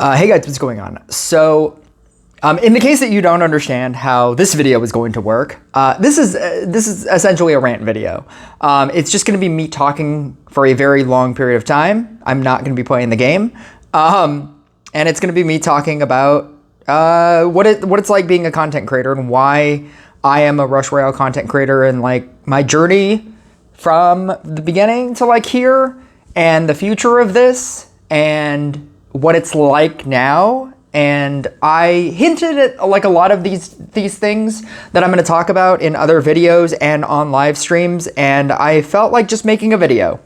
Hey guys, what's going on? So, in the case that you don't understand how this video is going to work, this is essentially a rant video. It's just going to be me talking for a very long period of time. I'm not going to be playing the game, and it's going to be me talking about what it's like being a content creator and why I am a Rush Royale content creator and like my journey from the beginning to like here and the future of this and what it's like now. And I hinted at like a lot of these things that I'm going to talk about in other videos and on live streams, and I felt like just making a video.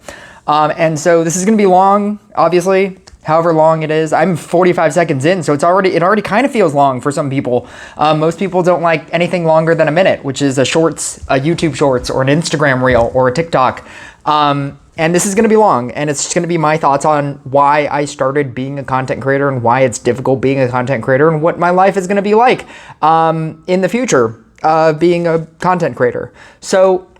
And so this is going to be long, obviously, however long it is. I'm 45 seconds in, so it already kind of feels long for some people. Most people don't like anything longer than a minute, which is a YouTube Shorts or an Instagram Reel or a TikTok. And this is going to be long, and it's just going to be my thoughts on why I started being a content creator and why it's difficult being a content creator and what my life is going to be like in the future being a content creator. So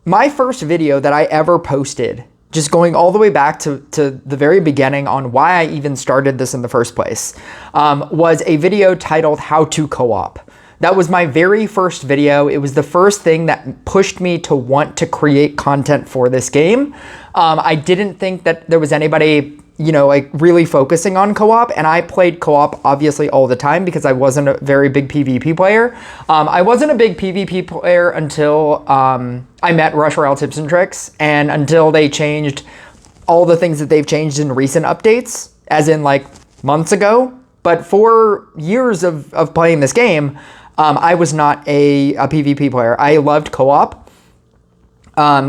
my first video that I ever posted, just going all the way back to the very beginning on why I even started this in the first place, was a video titled How to Co-op. That was my very first video. It was the first thing that pushed me to want to create content for this game. I didn't think that there was anybody, like really focusing on co-op, and I played co-op obviously all the time because I wasn't a very big PvP player. I wasn't a big PvP player until I met Rush Royale Tips and Tricks, and until they changed all the things that they've changed in recent updates, as in like months ago. But for years of playing this game, I was not a PvP player. I loved co-op,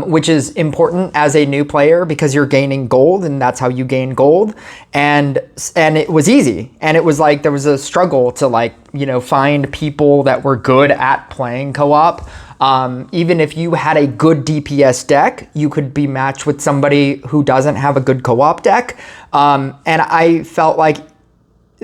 which is important as a new player because you're gaining gold, and that's how you gain gold. And it was easy, and it was like there was a struggle to find people that were good at playing co-op. Even if you had a good DPS deck, you could be matched with somebody who doesn't have a good co-op deck. And I felt like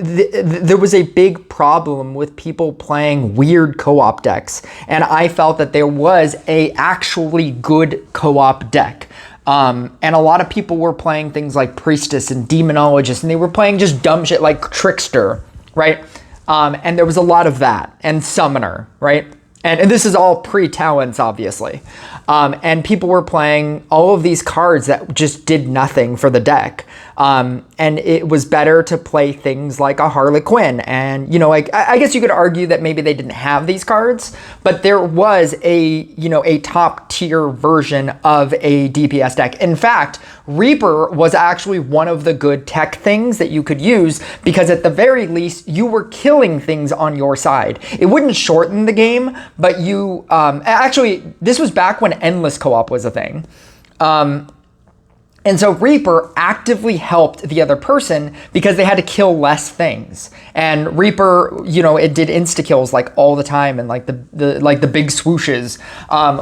there was a big problem with people playing weird co-op decks, and I felt that there was a actually good co-op deck. And a lot of people were playing things like Priestess and Demonologist, and they were playing just dumb shit like Trickster, right? And there was a lot of that, and Summoner, right? And this is all pre-talents, obviously. And people were playing all of these cards that just did nothing for the deck. And it was better to play things like a Harlequin. And, I guess you could argue that maybe they didn't have these cards, but there was a top tier version of a DPS deck. In fact, Reaper was actually one of the good tech things that you could use because at the very least, you were killing things on your side. It wouldn't shorten the game, but you, actually, this was back when endless co-op was a thing. And so Reaper actively helped the other person because they had to kill less things. And Reaper, it did insta kills like all the time, and like the big swooshes,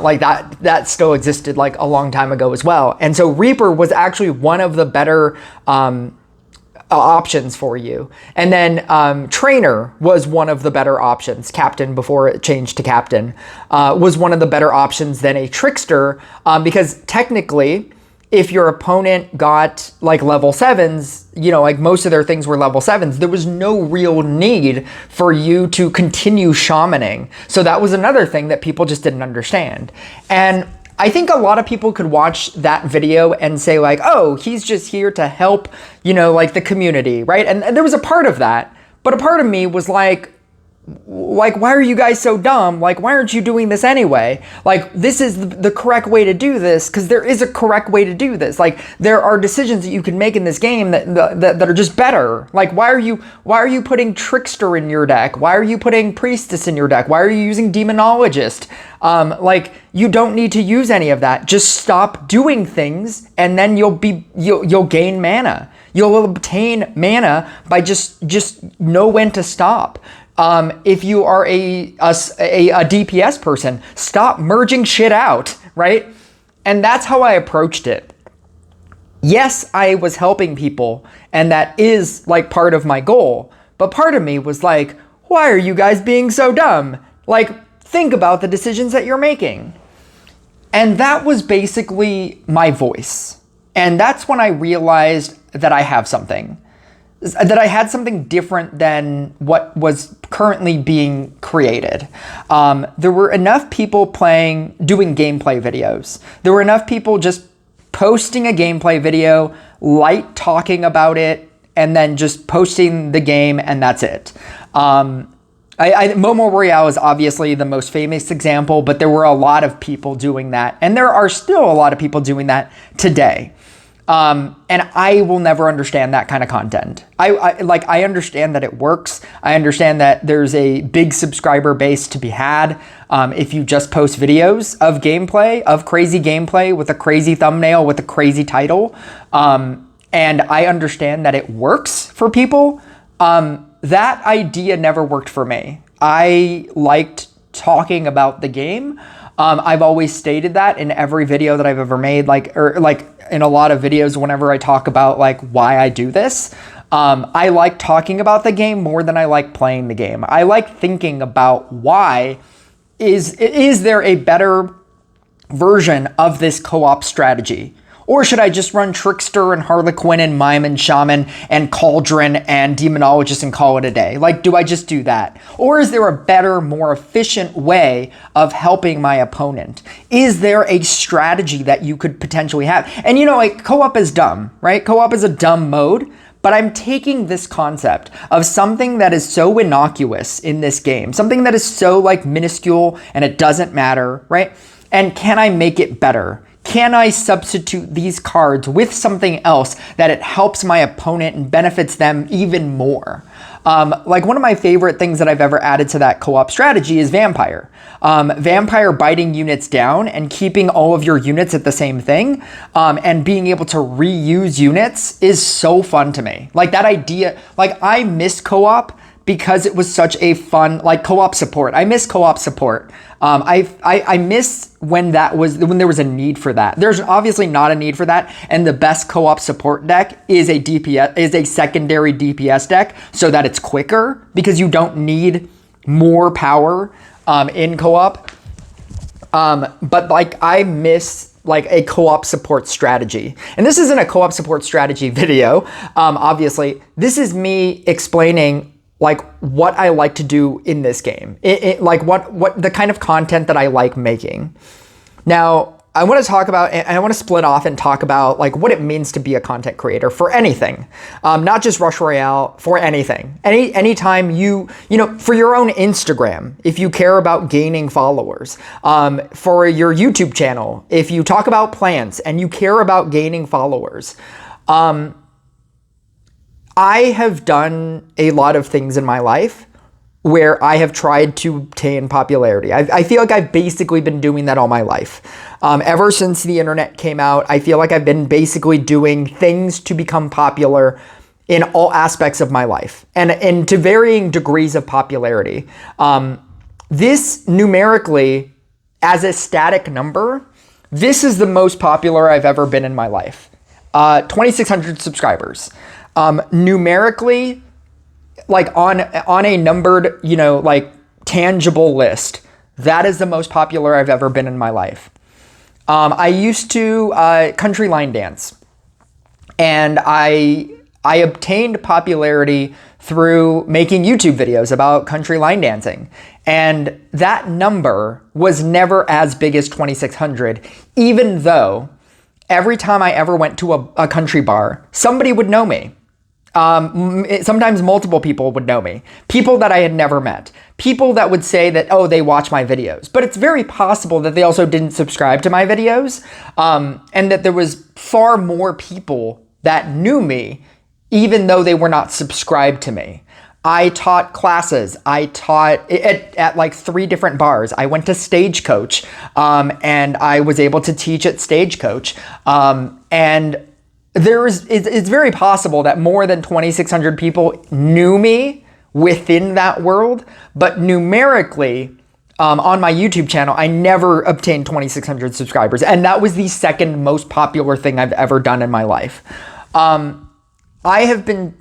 like that still existed like a long time ago as well. And so Reaper was actually one of the better options for you. And then Trainer was one of the better options. Captain, before it changed to Captain, was one of the better options than a Trickster, because technically, if your opponent got like level 7s, like most of their things were level 7s, there was no real need for you to continue shamaning. So that was another thing that people just didn't understand. And I think a lot of people could watch that video and say like, oh, he's just here to help, like the community, right? And there was a part of that, but a part of me was like, why are you guys so dumb? Like, why aren't you doing this anyway? Like, this is the correct way to do this, because there is a correct way to do this. Like, there are decisions that you can make in this game that are just better. Like, why are you putting Trickster in your deck? Why are you putting Priestess in your deck? Why are you using Demonologist? Like, you don't need to use any of that. Just stop doing things, and then you'll gain mana. You'll obtain mana by just know when to stop. If you are a DPS person, stop merging shit out, right? And that's how I approached it. Yes, I was helping people, and that is like part of my goal. But part of me was like, why are you guys being so dumb? Like, think about the decisions that you're making. And that was basically my voice. And that's when I realized that I have something. that I had something different than what was currently being created. There were enough people doing gameplay videos. There were enough people just posting a gameplay video, light talking about it, and then just posting the game, and that's it. Momo Royale is obviously the most famous example, but there were a lot of people doing that, and there are still a lot of people doing that today. And I will never understand that kind of content. I understand that it works. I understand that there's a big subscriber base to be had if you just post videos of gameplay, of crazy gameplay with a crazy thumbnail, with a crazy title. And I understand that it works for people. That idea never worked for me. I liked talking about the game. I've always stated that in every video that I've ever made, in a lot of videos whenever I talk about why I do this. I like talking about the game more than I like playing the game. I like thinking about why is there a better version of this co-op strategy? Or should I just run Trickster and Harlequin and Mime and Shaman and Cauldron and Demonologist and call it a day? Do I just do that? Or is there a better, more efficient way of helping my opponent? Is there a strategy that you could potentially have? And co-op is dumb, right? Co-op is a dumb mode. But I'm taking this concept of something that is so innocuous in this game, something that is so minuscule and it doesn't matter, right? And can I make it better? Can I substitute these cards with something else that it helps my opponent and benefits them even more? One of my favorite things that I've ever added to that co-op strategy is Vampire. Vampire biting units down and keeping all of your units at the same thing, and being able to reuse units is so fun to me. That idea, I miss co-op because it was such a fun, co-op support. I miss co-op support. I miss when there was a need for that. There's obviously not a need for that, and the best co-op support deck is a secondary DPS deck, so that it's quicker because you don't need more power in co-op. But I miss a co-op support strategy. And this isn't a co-op support strategy video. Obviously, this is me explaining what I like to do in this game, what the kind of content that I like making. Now, I want to talk about, and I want to split off and talk about what it means to be a content creator for anything, not just Rush Royale, for anything. Anytime for your own Instagram, if you care about gaining followers, for your YouTube channel, if you talk about plants and you care about gaining followers, I have done a lot of things in my life where I have tried to obtain popularity. I feel like I've basically been doing that all my life. Ever since the internet came out, I feel like I've been basically doing things to become popular in all aspects of my life and to varying degrees of popularity. This numerically, as a static number, this is the most popular I've ever been in my life. 2,600 subscribers. Numerically, on a numbered, tangible list, that is the most popular I've ever been in my life. I used to country line dance, and I obtained popularity through making YouTube videos about country line dancing. And that number was never as big as 2,600, even though every time I ever went to a country bar, somebody would know me. Sometimes multiple people would know me. People that I had never met. People that would say that, oh, they watch my videos. But it's very possible that they also didn't subscribe to my videos, and that there was far more people that knew me, even though they were not subscribed to me. I taught classes. I taught at 3 different bars. I went to Stagecoach, and I was able to teach at Stagecoach. And it's very possible that more than 2,600 people knew me within that world, but numerically, on my YouTube channel, I never obtained 2,600 subscribers, and that was the second most popular thing I've ever done in my life. I have been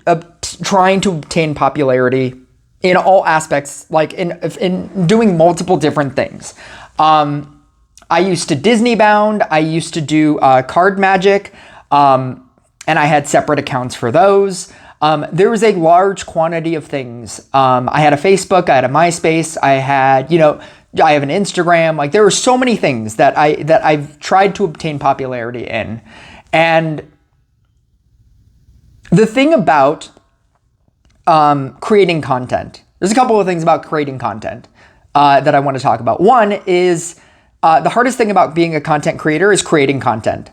trying to obtain popularity in all aspects, in doing multiple different things. I used to Disney Bound. I used to do card magic. And I had separate accounts for those. There was a large quantity of things. I had a Facebook, I had a MySpace, I had, I have an Instagram. Like there were so many things that I've tried to obtain popularity in. And the thing about creating content, there's a couple of things about creating content that I want to talk about. One is the hardest thing about being a content creator is creating content.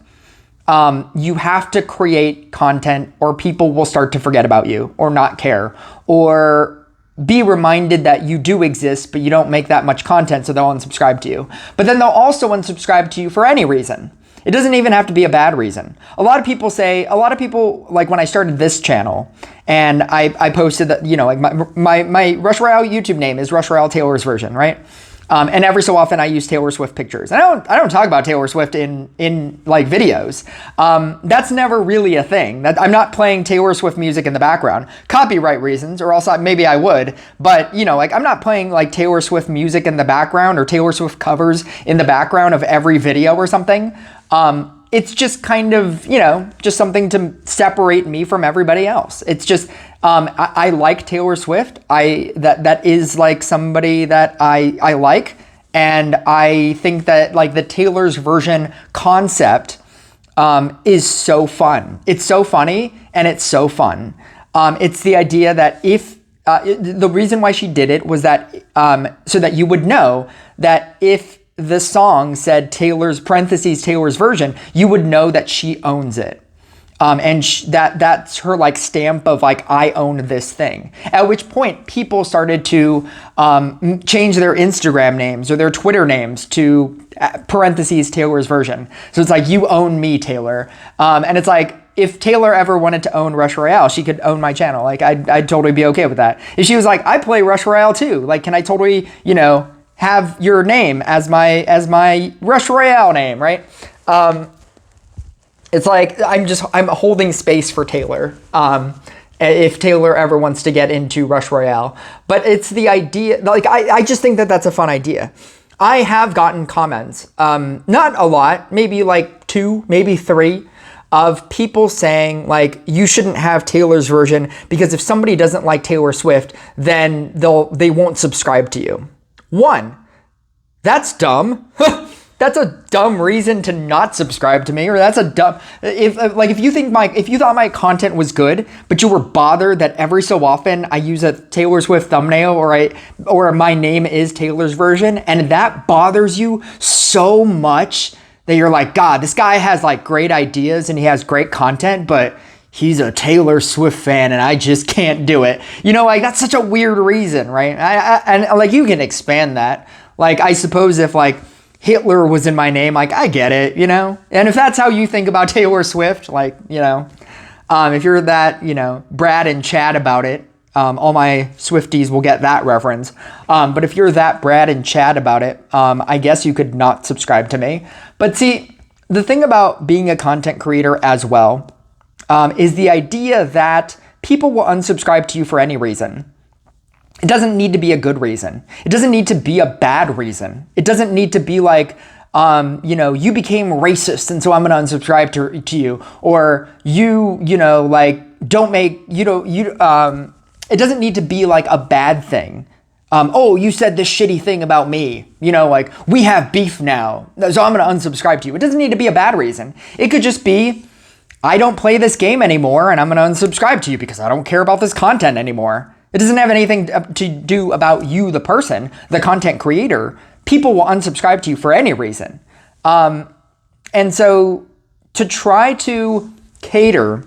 You have to create content or people will start to forget about you or not care or be reminded that you do exist, but you don't make that much content, so they'll unsubscribe to you. But then they'll also unsubscribe to you for any reason. It doesn't even have to be a bad reason. A lot of people, like when I started this channel and I posted that, like my Rush Royale YouTube name is Rush Royale Taylor's Version, right? And every so often I use Taylor Swift pictures. I don't talk about Taylor Swift in like videos. That's never really a thing. That I'm not playing Taylor Swift music in the background, copyright reasons, or else maybe I would. But like I'm not playing like Taylor Swift music in the background or Taylor Swift covers in the background of every video or something. It's just kind of, just something to separate me from everybody else. It's just, I like Taylor Swift. That is like somebody that I like. And I think that like the Taylor's Version concept, is so fun. It's so funny and it's so fun. It's the idea that the reason why she did it was that, so that you would know that if the song said Taylor's Version, you would know that she owns it. And that's her like stamp of like, I own this thing. At which point people started to change their Instagram names or their Twitter names to Taylor's Version. So it's like, you own me, Taylor. And it's like, if Taylor ever wanted to own Rush Royale, she could own my channel. Like I'd totally be okay with that. If she was like, I play Rush Royale too. Like, can I totally, have your name as my Rush Royale name, right? It's like I'm holding space for Taylor. If Taylor ever wants to get into Rush Royale, but it's the idea. Like I just think that that's a fun idea. I have gotten comments, not a lot, maybe like 2, maybe 3, of people saying like, you shouldn't have Taylor's Version because if somebody doesn't like Taylor Swift, then they won't subscribe to you. 1, that's dumb. That's a dumb reason to not subscribe to me, or that's a dumb, if you thought my content was good, but you were bothered that every so often I use a Taylor Swift thumbnail or my name is Taylor's Version, and that bothers you so much that you're like, God, this guy has like great ideas and he has great content, but he's a Taylor Swift fan and I just can't do it. Like that's such a weird reason, right? And like you can expand that. Like I suppose if like Hitler was in my name, like I get it, And if that's how you think about Taylor Swift, like, if you're that, Brad and Chad about it, all my Swifties will get that reference. But if you're that Brad and Chad about it, I guess you could not subscribe to me. But see, the thing about being a content creator as well, is the idea that people will unsubscribe to you for any reason. It doesn't need to be a good reason. It doesn't need to be a bad reason. It doesn't need to be like, you became racist and so I'm going to unsubscribe to you. Or it doesn't need to be like a bad thing. You said this shitty thing about me. Like we have beef now, so I'm going to unsubscribe to you. It doesn't need to be a bad reason. It could just be, I don't play this game anymore and I'm going to unsubscribe to you because I don't care about this content anymore. It doesn't have anything to do about you, the person, the content creator. People will unsubscribe to you for any reason. And so to try to cater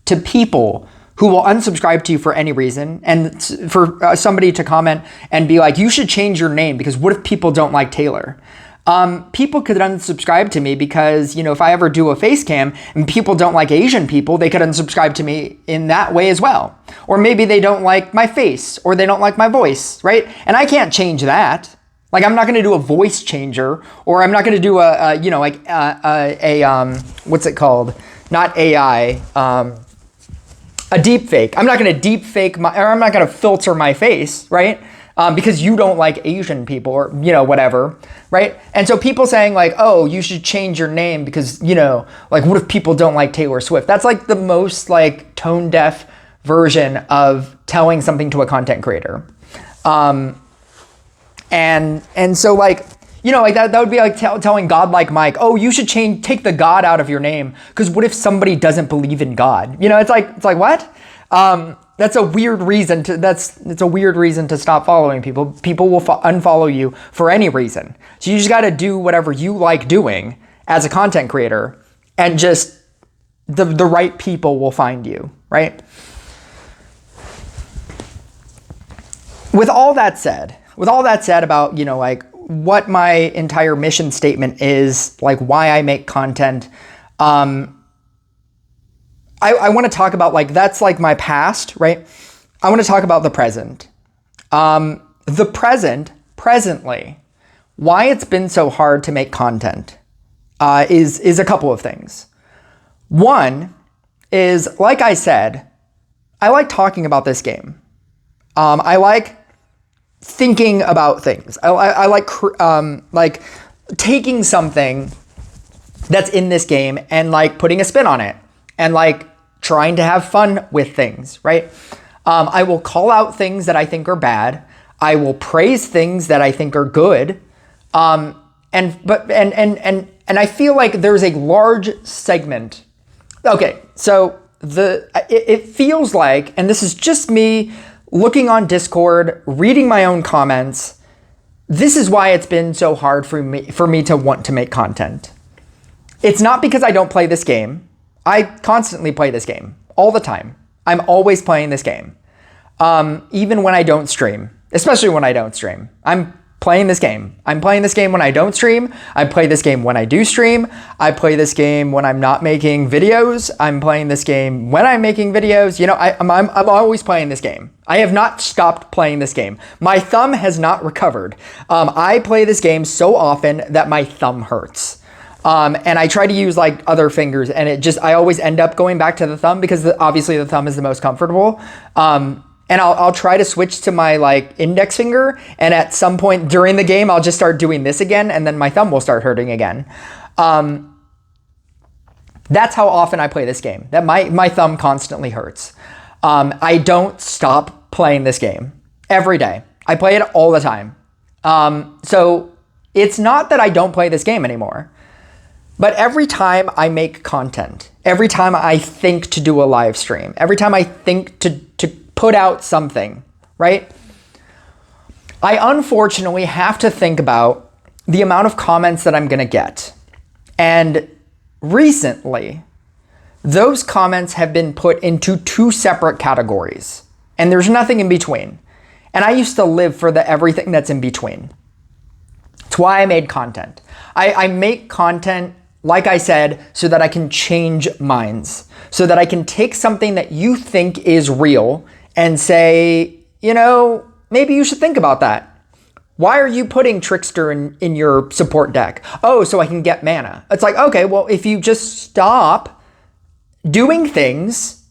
to people who will unsubscribe to you for any reason, and for somebody to comment and be like, you should change your name because what if people don't like Taylor? People could unsubscribe to me because, if I ever do a face cam and people don't like Asian people, they could unsubscribe to me in that way as well. Or maybe they don't like my face or they don't like my voice, right? And I can't change that. Like, I'm not going to do a voice changer, or I'm not going to do what's it called? Not AI, a deep fake. I'm not going to deep fake or I'm not going to filter my face, right? Because you don't like Asian people or, whatever, right? And so people saying like, oh, you should change your name because, like, what if people don't like Taylor Swift? That's like the most like tone deaf version of telling something to a content creator. And so like, you know, like that would be like telling God like Mike, oh, you should take the God out of your name. Cause what if somebody doesn't believe in God? You know, it's like what? That's a weird reason it's a weird reason to stop following people. People will unfollow you for any reason. So you just got to do whatever you like doing as a content creator, and just the right people will find you, right? With all that said about, you know, like what my entire mission statement is, like why I make content, I want to talk about like, that's like my past, right? I want to talk about the present. Presently, why it's been so hard to make content is a couple of things. One is, like I said, I like talking about this game. I like thinking about things. I like taking something that's in this game and like putting a spin on it and like trying to have fun with things, right? I will call out things that I think are bad. I will praise things that I think are good. And I feel like there's a large segment. Okay, so it feels like, and this is just me looking on Discord, reading my own comments, this is why it's been so hard for me to want to make content. It's not because I don't play this game. I constantly play this game all the time. I'm always playing this game. Even when I don't stream, especially when I don't stream, I'm playing this game. I'm playing this game when I don't stream. I play this game when I do stream. I play this game when I'm not making videos. I'm playing this game when I'm making videos. You know, I'm always playing this game. I have not stopped playing this game. My thumb has not recovered. I play this game so often that my thumb hurts. And I try to use like other fingers, and I always end up going back to the thumb because obviously the thumb is the most comfortable. And I'll try to switch to my like index finger, and at some point during the game, I'll just start doing this again, and then my thumb will start hurting again. That's how often I play this game, that my thumb constantly hurts. I don't stop playing this game every day. I play it all the time. So it's not that I don't play this game anymore, but every time I make content, every time I think to do a live stream, every time I think to put out something, right? I unfortunately have to think about the amount of comments that I'm gonna get. And recently, those comments have been put into two separate categories, and there's nothing in between. And I used to live for everything that's in between. It's why I made content. I make content, like I said, so that I can change minds, so that I can take something that you think is real and say, you know, maybe you should think about that. Why are you putting Trickster in your support deck? Oh, so I can get mana. It's like, okay, well, if you just stop doing things,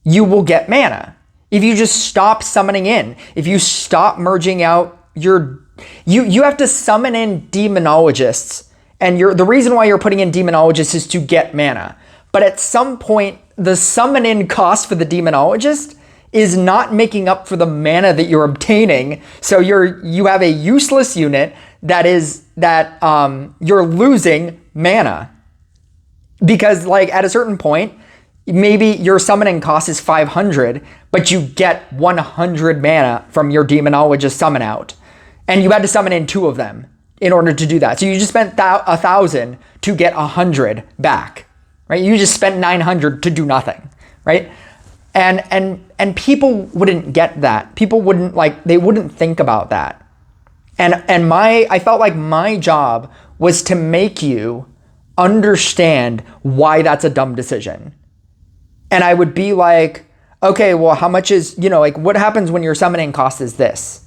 you will get mana. If you just stop summoning in, if you stop merging out you have to summon in demonologists, and the reason why you're putting in demonologists is to get mana. But at some point, the summon in cost for the demonologist is not making up for the mana that you're obtaining. So you have a useless unit that you're losing mana. Because like at a certain point, maybe your summoning cost is 500, but you get 100 mana from your demonologist summon out. And you had to summon in 2 of them in order to do that. So you just spent 1,000 to get 100 back, right? You just spent 900 to do nothing, right? And people wouldn't get that. People they wouldn't think about that. And I felt like my job was to make you understand why that's a dumb decision. And I would be like, okay, well, how much is, you know, like what happens when your summoning cost is this?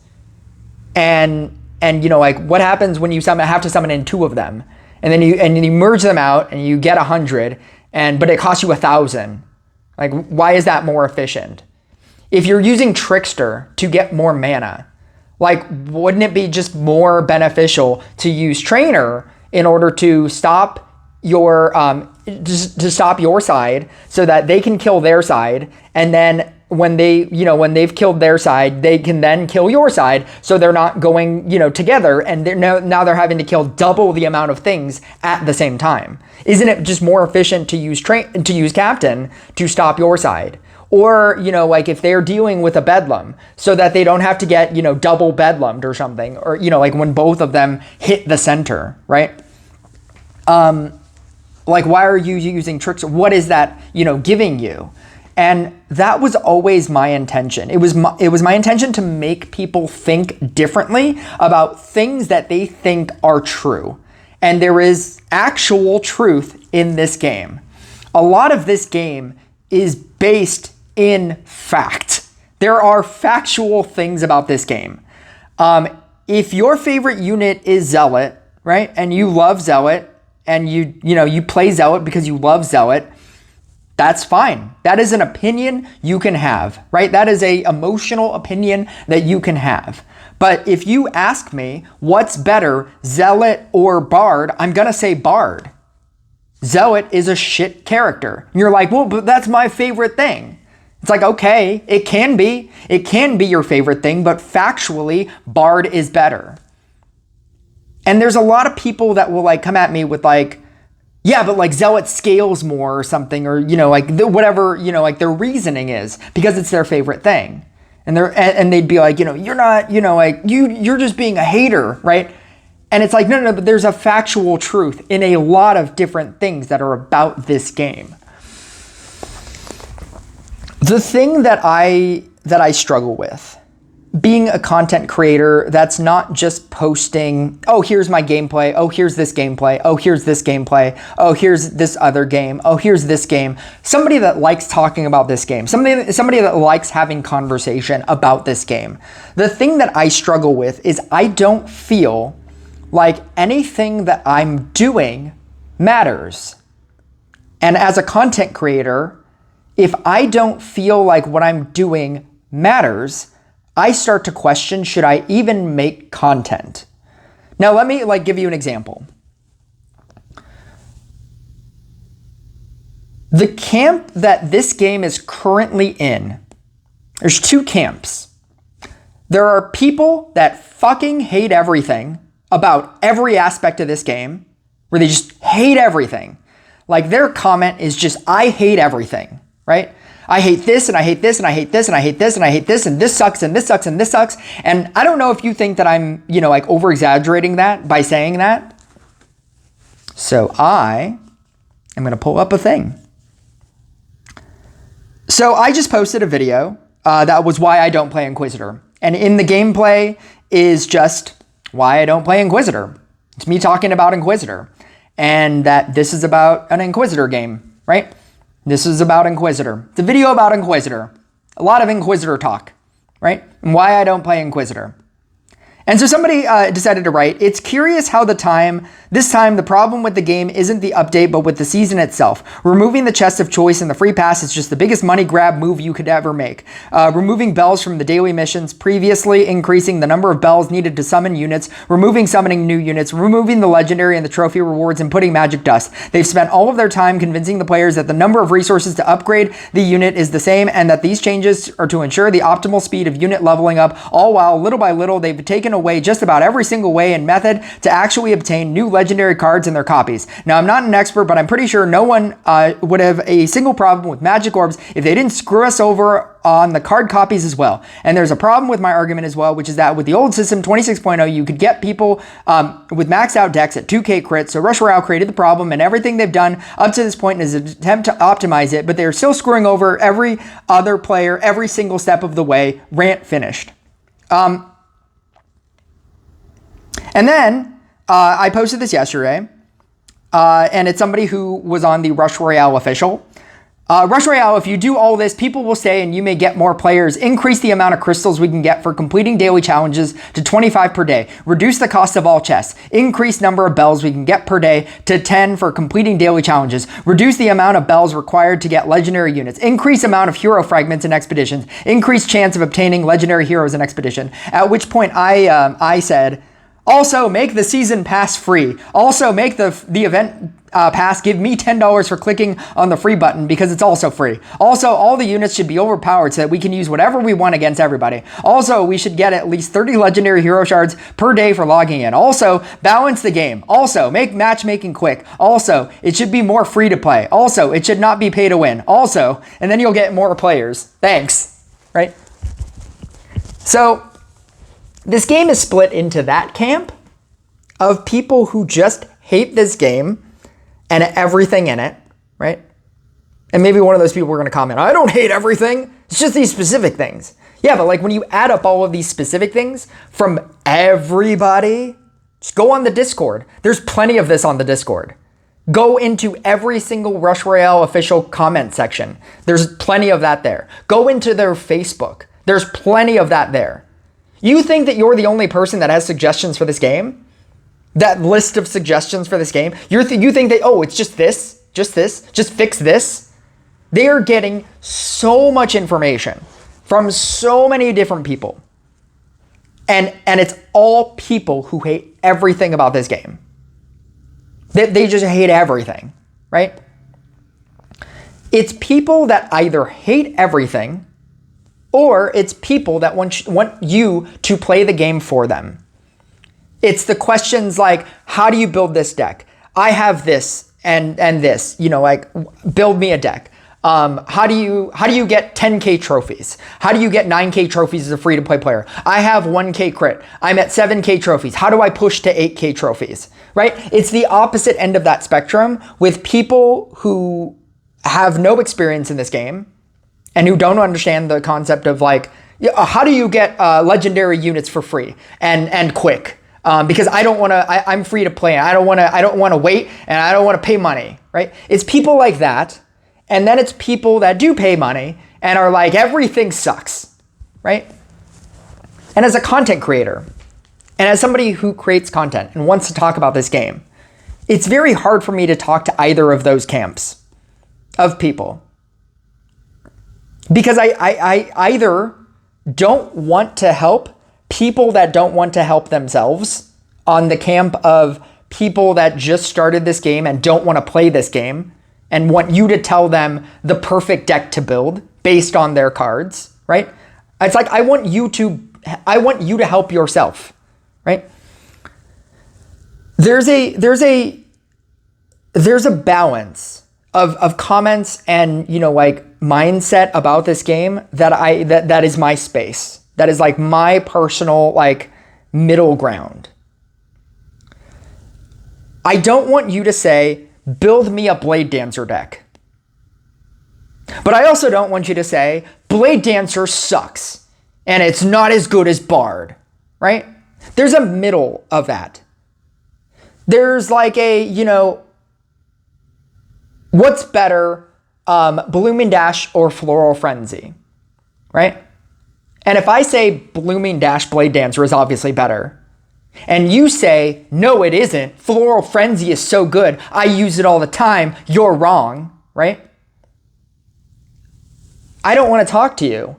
And you know, like what happens when you have to summon in 2 of them? And then you merge them out and you get 100, but it costs you 1,000. Like, why is that more efficient? If you're using Trickster to get more mana, like, wouldn't it be just more beneficial to use Trainer in order to stop your side so that they can kill their side, and then when they've killed their side, they can then kill your side. So they're not going, together, and now they're having to kill double the amount of things at the same time. Isn't it just more efficient to use captain to stop your side? Or, like if they're dealing with a bedlam, so that they don't have to get, double bedlammed or something, or, like when both of them hit the center, right? Like, why are you using tricks? What is that, giving you? And that was always my intention. It was my intention to make people think differently about things that they think are true. And there is actual truth in this game. A lot of this game is based in fact. There are factual things about this game. If your favorite unit is Zealot, right, and you love Zealot, and you play Zealot because you love Zealot, that's fine. That is an opinion you can have, right? That is a emotional opinion that you can have. But if you ask me what's better, Zealot or Bard, I'm gonna say Bard. Zealot is a shit character. And you're like, well, but that's my favorite thing. It's like, okay, it can be your favorite thing, but factually, Bard is better. And there's a lot of people that will like come at me with like, yeah, but like Zealot scales more or something, or, whatever, like their reasoning is, because it's their favorite thing. And they'd be like, you're not, like you're just being a hater, right? And it's like, no, but there's a factual truth in a lot of different things that are about this game. The thing that I struggle with, being a content creator that's not just posting, oh, here's my gameplay, oh, here's this gameplay, oh, here's this gameplay, oh, here's this other game, oh, here's this game. Somebody that likes talking about this game, somebody that likes having conversation about this game. The thing that I struggle with is I don't feel like anything that I'm doing matters. And as a content creator, if I don't feel like what I'm doing matters, I start to question, should I even make content? Now, let me give you an example. The camp that this game is currently in, there's two camps. There are people that fucking hate everything about every aspect of this game, where they just hate everything. Like their comment is just, I hate everything, right? I hate this, and I hate this, and I hate this, and I hate this, and I hate this, and this sucks, and this sucks, and this sucks. And I don't know if you think that I'm, over exaggerating that by saying that. So I am going to pull up a thing. So I just posted a video that was why I don't play Inquisitor. And in the gameplay is just why I don't play Inquisitor. It's me talking about Inquisitor. And that this is about an Inquisitor game, right? This is about Inquisitor. It's a video about Inquisitor. A lot of Inquisitor talk, right? And why I don't play Inquisitor. And so somebody decided to write, it's curious how this time the problem with the game isn't the update, but with the season itself. Removing the chest of choice in the free pass is just the biggest money grab move you could ever make. Removing bells from the daily missions, previously increasing the number of bells needed to summon units, summoning new units, removing the legendary and the trophy rewards, and putting magic dust. They've spent all of their time convincing the players that the number of resources to upgrade the unit is the same, and that these changes are to ensure the optimal speed of unit leveling up, all while little by little they've taken away just about every single way and method to actually obtain new legendary cards in their copies. Now, I'm not an expert, but I'm pretty sure no one would have a single problem with magic orbs if they didn't screw us over on the card copies as well. And there's a problem with my argument as well, which is that with the old system 26.0, you could get people with maxed out decks at 2k crits. So Rush Royale created the problem, and everything they've done up to this point is an attempt to optimize it, but they're still screwing over every other player every single step of the way. Rant finished. And then I posted this yesterday, and it's somebody who was on the Rush Royale official. Rush Royale, if you do all this, people will say, and you may get more players, increase the amount of crystals we can get for completing daily challenges to 25 per day, reduce the cost of all chests, increase number of bells we can get per day to 10 for completing daily challenges, reduce the amount of bells required to get legendary units, increase amount of hero fragments in expeditions, increase chance of obtaining legendary heroes in expedition. At which point I said, Also, make the season pass free. Also, make the event pass give me $10 for clicking on the free button because it's also free. Also, all the units should be overpowered so that we can use whatever we want against everybody. Also, we should get at least 30 legendary hero shards per day for logging in. Also, balance the game. Also, make matchmaking quick. Also, it should be more free to play. Also, it should not be pay to win. Also, and then you'll get more players. Thanks. Right? So, this game is split into that camp of people who just hate this game and everything in it, right? And maybe one of those people are going to comment, I don't hate everything. It's just these specific things. Yeah, but like when you add up all of these specific things from everybody, just go on the Discord. There's plenty of this on the Discord. Go into every single Rush Royale official comment section. There's plenty of that there. Go into their Facebook. There's plenty of that there. You think that you're the only person that has suggestions for this game? That list of suggestions for this game? You think that, oh, it's just this, just fix this? They are getting so much information from so many different people. And it's all people who hate everything about this game. They just hate everything, right? It's people that either hate everything or it's people that want you to play the game for them. It's the questions like, how do you build this deck? I have this and this, like build me a deck. How do you get 10K trophies? How do you get 9K trophies as a free to play player? I have 1K crit. I'm at 7K trophies. How do I push to 8K trophies? Right? It's the opposite end of that spectrum with people who have no experience in this game and who don't understand the concept of like, how do you get legendary units for free and quick? Because I don't want to, I'm free to play. I don't want to wait and I don't want to pay money, right? It's people like that. And then it's people that do pay money and are like, everything sucks, right? And as a content creator and as somebody who creates content and wants to talk about this game, it's very hard for me to talk to either of those camps of people. Because I either don't want to help people that don't want to help themselves on the camp of people that just started this game and don't want to play this game and want you to tell them the perfect deck to build based on their cards, right? It's like, I want you to help yourself, right? There's a balance of comments and, like mindset about this game that is my space. That is like my personal, like middle ground. I don't want you to say, build me a Blade Dancer deck. But I also don't want you to say, Blade Dancer sucks and it's not as good as Bard, right? There's a middle of that. There's like what's better, Blooming Dash or Floral Frenzy, right? And if I say Blooming Dash Blade Dancer is obviously better, and you say, no, it isn't, Floral Frenzy is so good, I use it all the time, you're wrong, right? I don't want to talk to you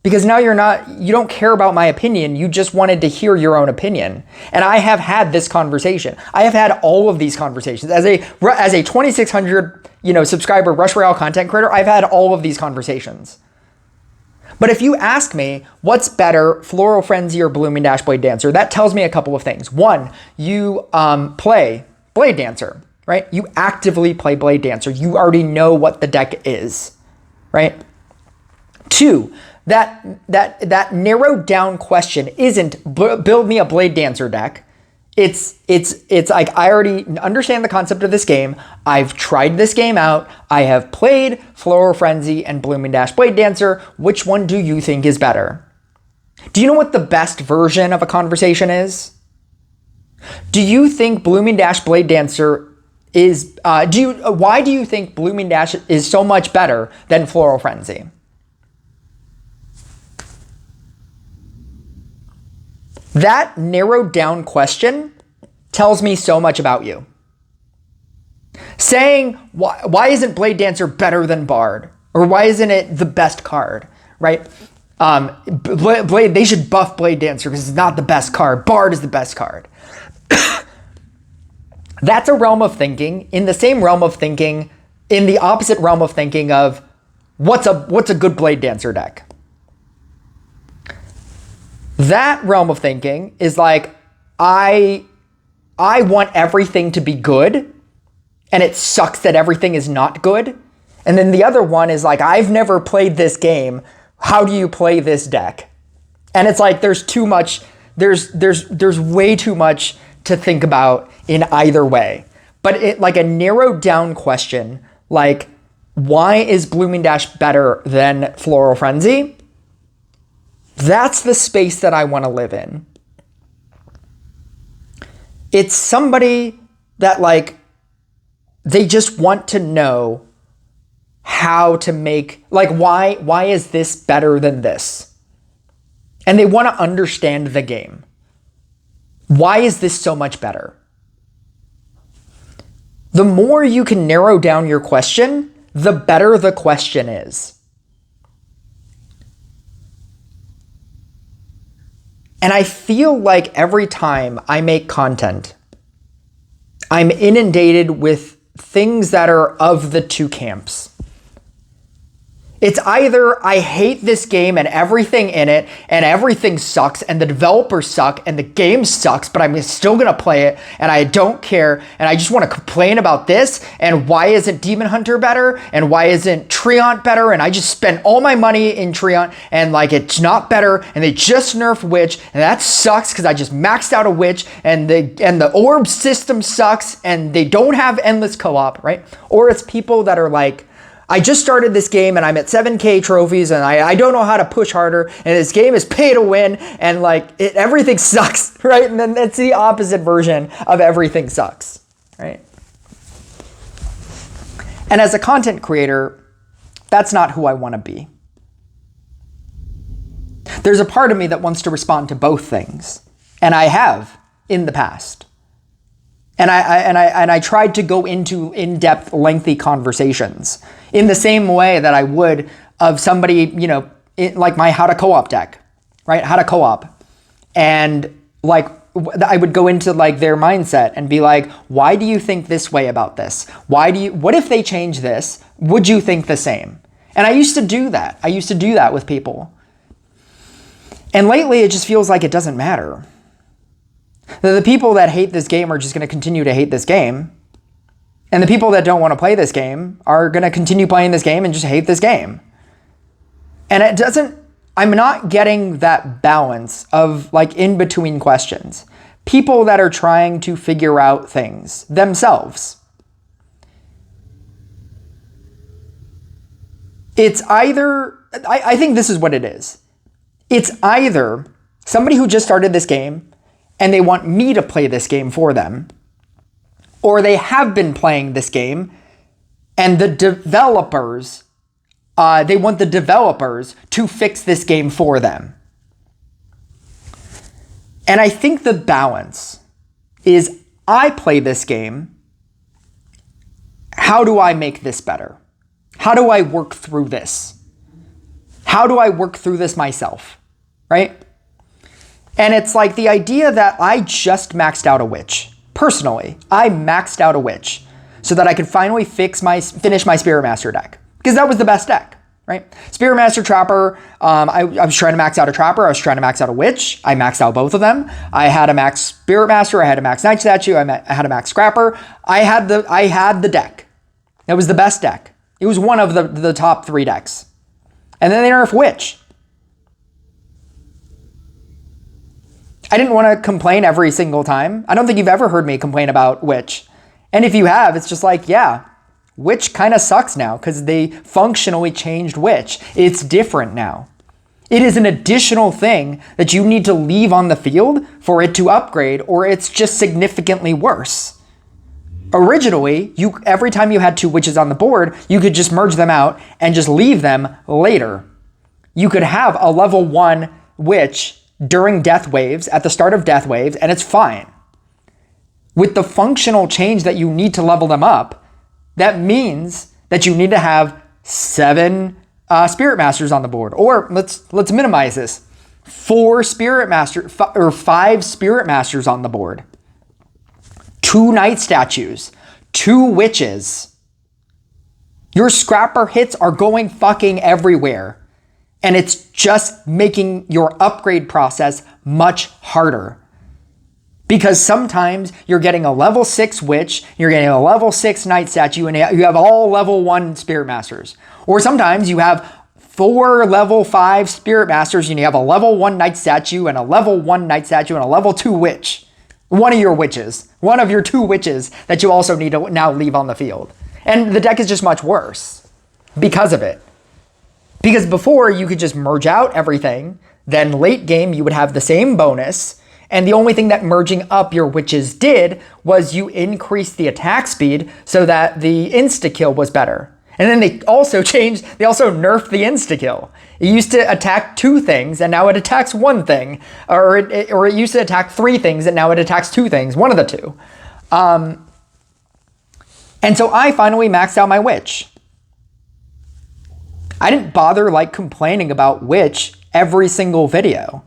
because now you don't care about my opinion, you just wanted to hear your own opinion. And I have had this conversation. I have had all of these conversations. As a 2,600, subscriber Rush Royale content creator, I've had all of these conversations. But if you ask me, what's better, Floral Frenzy or Blooming Dash Blade Dancer, that tells me a couple of things. One, you play Blade Dancer, right? You actively play Blade Dancer. You already know what the deck is, right? Two, that narrowed down question isn't build me a Blade Dancer deck. It's like, I already understand the concept of this game. I've tried this game out. I have played Floral Frenzy and Blooming Dash Blade Dancer. Which one do you think is better? Do you know what the best version of a conversation is? Do you think Blooming Dash Blade Dancer is, why do you think Blooming Dash is so much better than Floral Frenzy? That narrowed down question tells me so much about you. Saying, why isn't Blade Dancer better than Bard? Or why isn't it the best card, right? Blade, they should buff Blade Dancer because it's not the best card. Bard is the best card. That's a realm of thinking. In the same realm of thinking, in the opposite realm of thinking of what's a good Blade Dancer deck. That realm of thinking is like, I want everything to be good, and it sucks that everything is not good. And then the other one is like, I've never played this game. How do you play this deck? And it's like, there's too much, there's way too much to think about in either way. But it, like a narrowed down question, like, why is Blooming Dash better than Floral Frenzy? That's the space that I want to live in. It's somebody that, like, they just want to know how to make, like, why is this better than this? And they want to understand the game. Why is this so much better? The more you can narrow down your question, the better the question is. And I feel like every time I make content, I'm inundated with things that are of the two camps. It's either I hate this game and everything in it, and everything sucks, and the developers suck, and the game sucks, but I'm still gonna play it, and I don't care, and I just want to complain about this, and why isn't Demon Hunter better, and why isn't Treant better, and I just spent all my money in Treant, and like it's not better, and they just nerfed Witch, and that sucks because I just maxed out a Witch, and the orb system sucks, and they don't have endless co-op, right? Or it's people that are like, I just started this game and I'm at 7K trophies and I don't know how to push harder and this game is pay to win and like everything sucks, right? And then it's the opposite version of everything sucks, right? And as a content creator, that's not who I want to be. There's a part of me that wants to respond to both things, and I have in the past. And I tried to go into in-depth, lengthy conversations in the same way that I would of somebody, you know, like my how to co-op deck, right? How to co-op. And like, I would go into like their mindset and be like, why do you think this way about this? What if they change this? Would you think the same? And I used to do that. I used to do that with people. And lately it just feels like it doesn't matter. The people that hate this game are just going to continue to hate this game. And the people that don't want to play this game are going to continue playing this game and just hate this game. And I'm not getting that balance of like in between questions. People that are trying to figure out things themselves. It's either, I think this is what it is. It's either somebody who just started this game and they want me to play this game for them, or they have been playing this game and the developers, they want the developers to fix this game for them. And I think the balance is I play this game. How do I make this better? How do I work through this? How do I work through this myself, right? And it's like the idea that I just maxed out a Witch. Personally, I maxed out a Witch so that I could finally finish my Spirit Master deck. Because that was the best deck, right? Spirit Master Trapper, I was trying to max out a Trapper, I was trying to max out a Witch. I maxed out both of them. I had a max Spirit Master, I had a max Night Statue, I had a max Scrapper. I had the deck. It was the best deck. It was one of the top 3 decks. And then they nerfed Witch. I didn't want to complain every single time. I don't think you've ever heard me complain about Witch. And if you have, it's just like, yeah, Witch kind of sucks now because they functionally changed Witch. It's different now. It is an additional thing that you need to leave on the field for it to upgrade, or it's just significantly worse. Originally, every time you had 2 Witches on the board, you could just merge them out and just leave them later. You could have a level 1 Witch during death waves, at the start of death waves, and it's fine. With the functional change that you need to level them up, that means that you need to have 7 Spirit Masters on the board. Or let's minimize this. 5 Spirit Masters on the board. 2 Knight statues. 2 Witches. Your scrapper hits are going fucking everywhere. And it's just making your upgrade process much harder. Because sometimes you're getting a level 6 Witch, you're getting a level 6 Knight statue, and you have all level 1 Spirit Masters. Or sometimes you have 4 level 5 Spirit Masters, and you have a level 1 Knight statue, and a level 1 Knight statue, and a level 2 Witch. One of your witches. One of your 2 witches that you also need to now leave on the field. And the deck is just much worse because of it. Because before, you could just merge out everything, then late game, you would have the same bonus, and the only thing that merging up your witches did was you increased the attack speed so that the insta-kill was better. And then they also nerfed the insta-kill. It used to attack 2 things, and now it attacks 1 thing. Or it used to attack 3 things, and now it attacks 2 things, one of the 2. And so I finally maxed out my Witch. I didn't bother complaining about Witch every single video.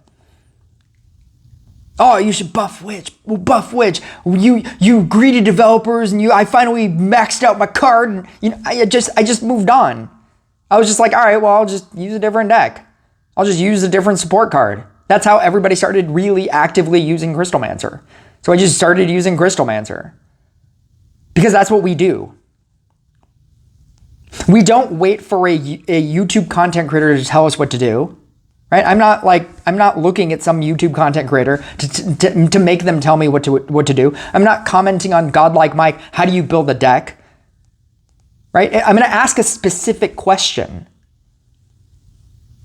Oh, you should buff Witch. Buff Witch. You greedy developers, and I finally maxed out my card, and I just moved on. I was just like, all right, well, I'll just use a different deck. I'll just use a different support card. That's how everybody started really actively using Crystalmancer. So I just started using Crystalmancer. Because that's what we do. We don't wait for a YouTube content creator to tell us what to do. Right? I'm not looking at some YouTube content creator to make them tell me what to do. I'm not commenting on Godlike Mike, how do you build a deck? Right? I'm going to ask a specific question.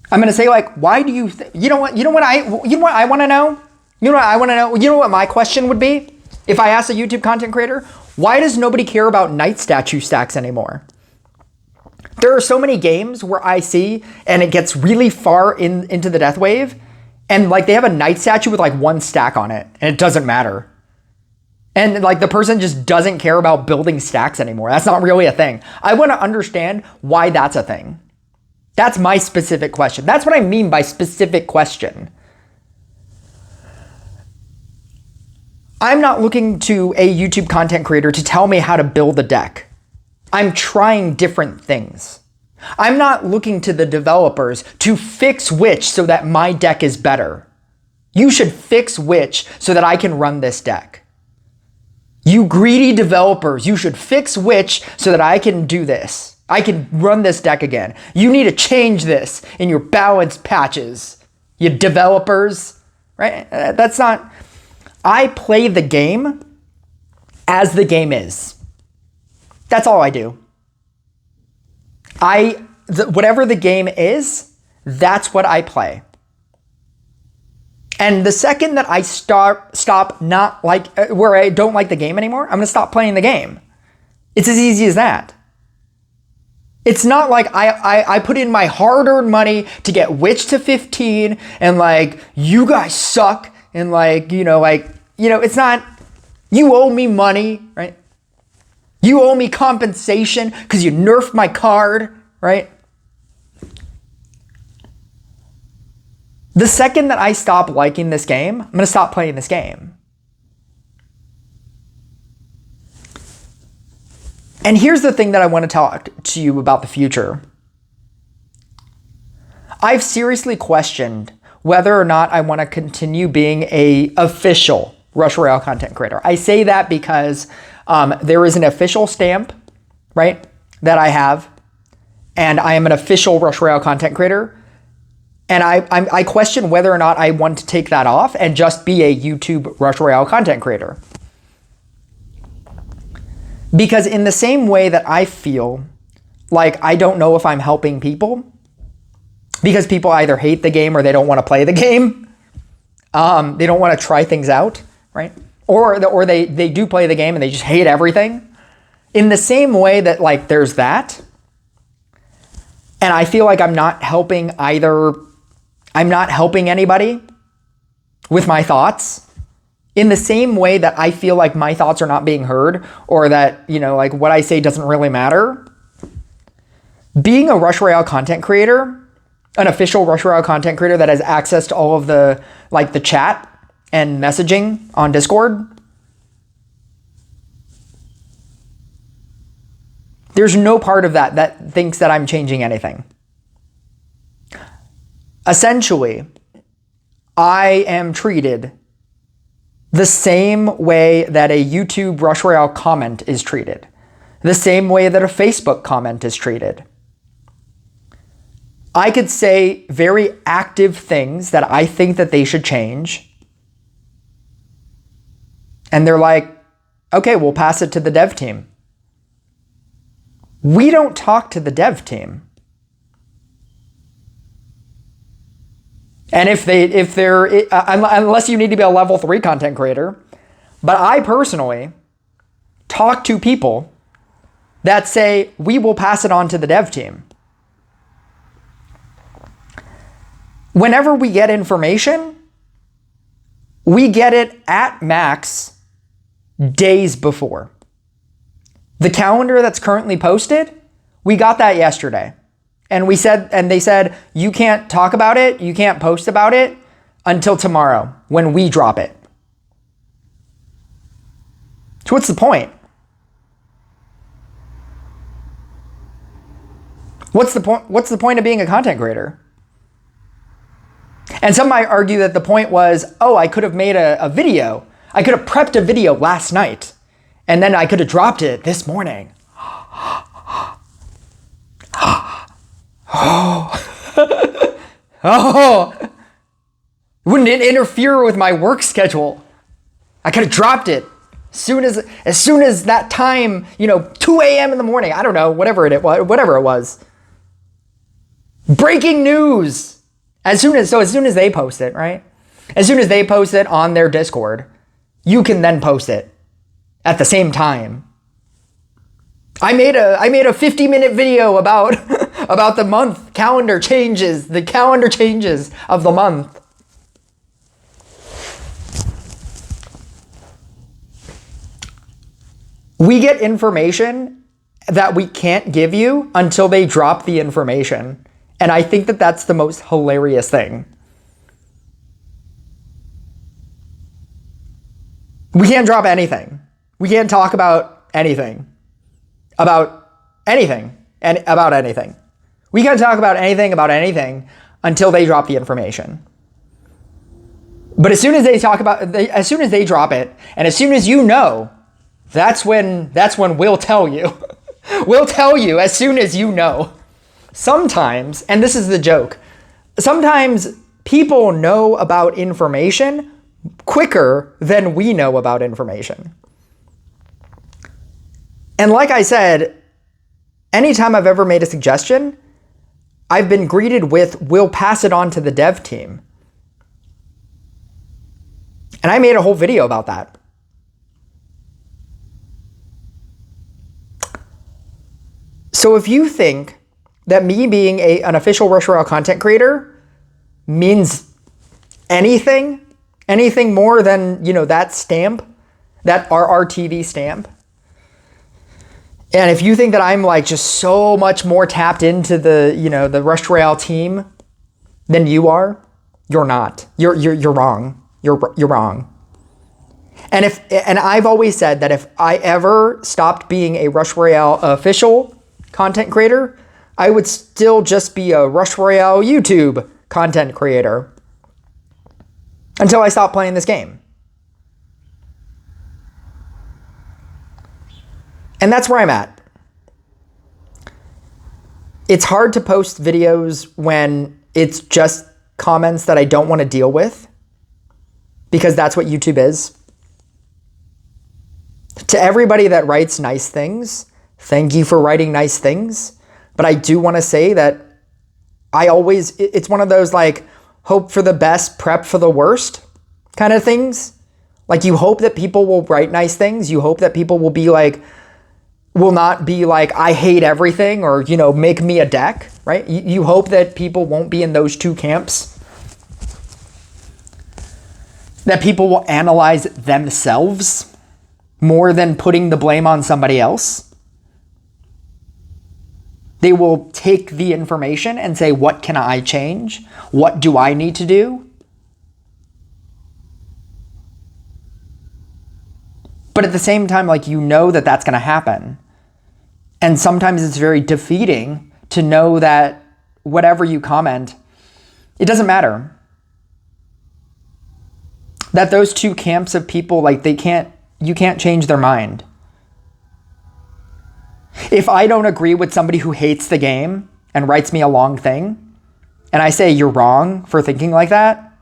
I'm going to say why do you you know what I want to know? You know what I want to know? You know what my question would be if I asked a YouTube content creator, why does nobody care about Knight statue stacks anymore? There are so many games where I see, and it gets really far into the death wave, and they have a Knight statue with 1 stack on it, and it doesn't matter. And the person just doesn't care about building stacks anymore. That's not really a thing. I want to understand why that's a thing. That's my specific question. That's what I mean by specific question. I'm not looking to a YouTube content creator to tell me how to build a deck. I'm trying different things. I'm not looking to the developers to fix Witch so that my deck is better. You should fix Witch so that I can run this deck. You greedy developers, you should fix Witch so that I can do this. I can run this deck again. You need to change this in your balance patches, you developers, right? That's not... I play the game as the game is. That's all I do. Whatever the game is, that's what I play. And the second that I stop not where I don't like the game anymore, I'm going to stop playing the game. It's as easy as that. It's not like I put in my hard-earned money to get Witch to 15 and you guys suck and it's not, you owe me money, right? You owe me compensation because you nerfed my card, right? The second that I stop liking this game, I'm going to stop playing this game. And here's the thing that I want to talk to you about the future. I've seriously questioned whether or not I want to continue being an official Rush Royale content creator. I say that because there is an official stamp, right, that I have, and I am an official Rush Royale content creator. And I question whether or not I want to take that off and just be a YouTube Rush Royale content creator. Because in the same way that I feel like I don't know if I'm helping people, because people either hate the game or they don't want to play the game, they don't want to try things out, right? Or they do play the game and they just hate everything. In the same way that there's that, and I feel like I'm not helping anybody with my thoughts. In the same way that I feel like my thoughts are not being heard, or that, what I say doesn't really matter. being a Rush Royale content creator, an official Rush Royale content creator that has access to all of the chat and messaging on Discord, there's no part of that thinks that I'm changing anything. Essentially, I am treated the same way that a YouTube Rush Royale comment is treated, the same way that a Facebook comment is treated. I could say very active things that I think that they should change, and they're like, okay, we'll pass it to the dev team. We don't talk to the dev team. And unless you need to be a level 3 content creator, but I personally talk to people that say, we will pass it on to the dev team. Whenever we get information, we get it at max days before. The calendar that's currently posted, we got that yesterday. And they said, you can't talk about it, you can't post about it until tomorrow when we drop it. So what's the point? What's the point of being a content creator? And some might argue that the point was, oh, I could have made a video. I could have prepped a video last night, and then I could have dropped it this morning. Wouldn't it interfere with my work schedule? I could have dropped it as soon as that time, 2 a.m. in the morning. I don't know, whatever it was. Breaking news. As soon as they post it, right? As soon as they post it on their Discord, you can then post it at the same time. I made a 50-minute video about the month calendar changes, the calendar changes of the month. We get information that we can't give you until they drop the information. And I think that that's the most hilarious thing. We can't drop anything. We can't talk about anything. About anything. We can't talk about anything until they drop the information. But as soon as they drop it, and as soon as you know, that's when we'll tell you. We'll tell you as soon as you know. Sometimes, and this is the joke, sometimes people know about information quicker than we know about information. And like I said, anytime I've ever made a suggestion, I've been greeted with, we'll pass it on to the dev team. And I made a whole video about that. So if you think that me being an official Rush Royale content creator means anything more than, that stamp, that RRTV stamp, and if you think that I'm just so much more tapped into the Rush Royale team than you are, you're not. You're wrong. You're wrong. And I've always said that if I ever stopped being a Rush Royale official content creator, I would still just be a Rush Royale YouTube content creator until I stop playing this game. And that's where I'm at. It's hard to post videos when it's just comments that I don't want to deal with, because that's what YouTube is. To everybody that writes nice things, thank you for writing nice things. But I do want to say that it's one of those hope for the best, prep for the worst kind of things. You hope that people will write nice things. You hope that people will be will not be I hate everything, or, make me a deck, right? You hope that people won't be in those two camps. That people will analyze themselves more than putting the blame on somebody else. They will take the information and say, what can I change? What do I need to do? But at the same time, like, you know that that's going to happen. And sometimes it's very defeating to know that whatever you comment, it doesn't matter. That those two camps of people, like, you can't change their mind. If I don't agree with somebody who hates the game and writes me a long thing, and I say you're wrong for thinking like that,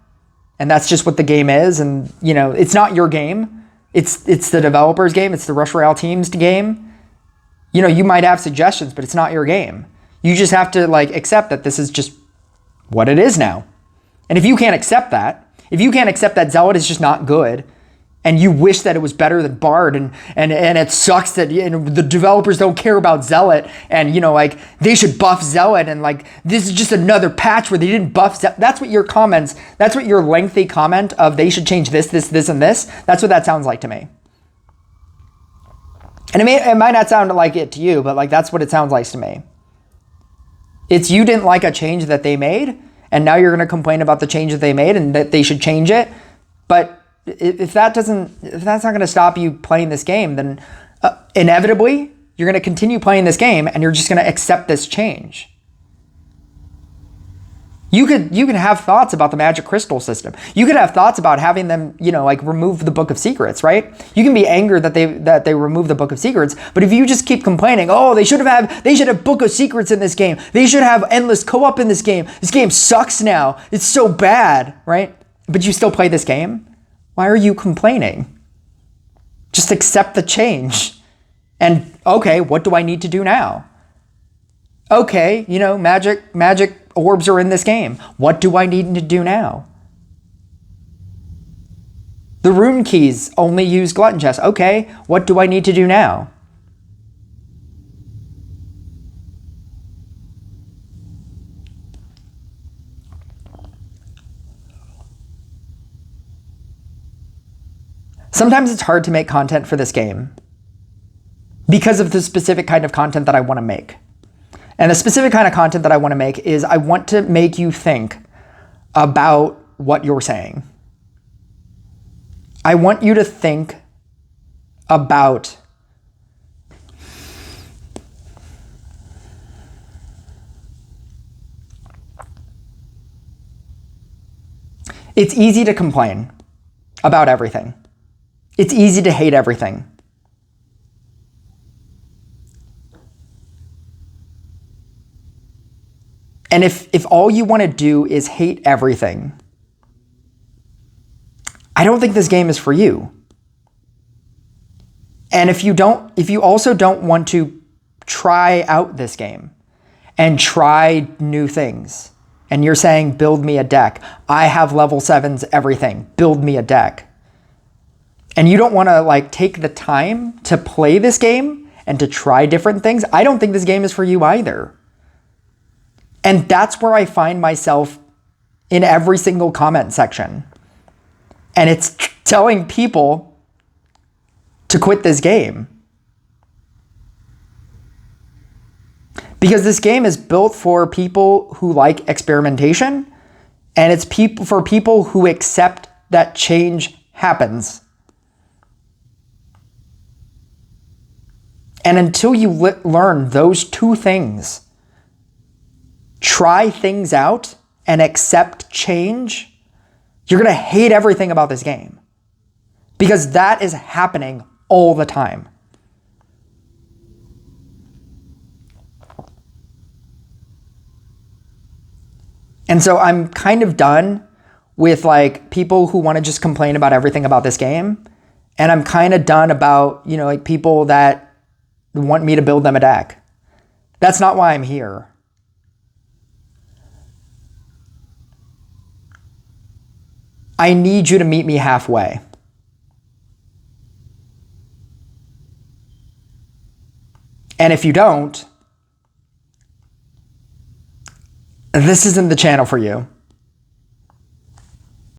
and that's just what the game is, and it's not your game, it's the developer's game, it's the Royale team's game. You might have suggestions, but it's not your game. You just have to accept that this is just what it is now. And if you can't accept that, that Zealot is just not good, and you wish that it was better than Bard, and it sucks that the developers don't care about Zealot, and they should buff Zealot, and this is just another patch where they didn't buff Zealot. That's what your lengthy comment of they should change this, and this, that's what that sounds like to me. And it might not sound like it to you, but that's what it sounds like to me. It's you didn't like a change that they made, and now you're going to complain about the change that they made and that they should change it. But if that's not going to stop you playing this game, then inevitably you're going to continue playing this game, and you're just going to accept this change. You could have thoughts about the magic crystal system. You could have thoughts about having them, remove the Book of Secrets, right? You can be angered that they remove the Book of Secrets, but if you just keep complaining, oh, they should have Book of Secrets in this game. They should have endless co-op in this game. This game sucks now. It's so bad, right? But you still play this game? Why are you complaining? Just accept the change. And okay, what do I need to do now? Okay, magic orbs are in this game. What do I need to do now? The rune keys only use glutton chests. Okay, what do I need to do now? Sometimes it's hard to make content for this game because of the specific kind of content that I want to make. And the specific kind of content that I want to make is I want to make you think about what you're saying. I want you to think about it's easy to complain about everything. It's easy to hate everything. And if all you want to do is hate everything, I don't think this game is for you. And if you also don't want to try out this game and try new things, and you're saying, build me a deck. I have level 7s, everything. Build me a deck. And you don't want to take the time to play this game and to try different things, I don't think this game is for you either. And that's where I find myself in every single comment section. And it's telling people to quit this game. Because this game is built for people who like experimentation, and it's for people who accept that change happens. And until you learn those two things, try things out and accept change, you're going to hate everything about this game. Because that is happening all the time. And so I'm kind of done with people who want to just complain about everything about this game. And I'm kind of done about, people that want me to build them a deck. That's not why I'm here. I need you to meet me halfway. And if you don't, this isn't the channel for you.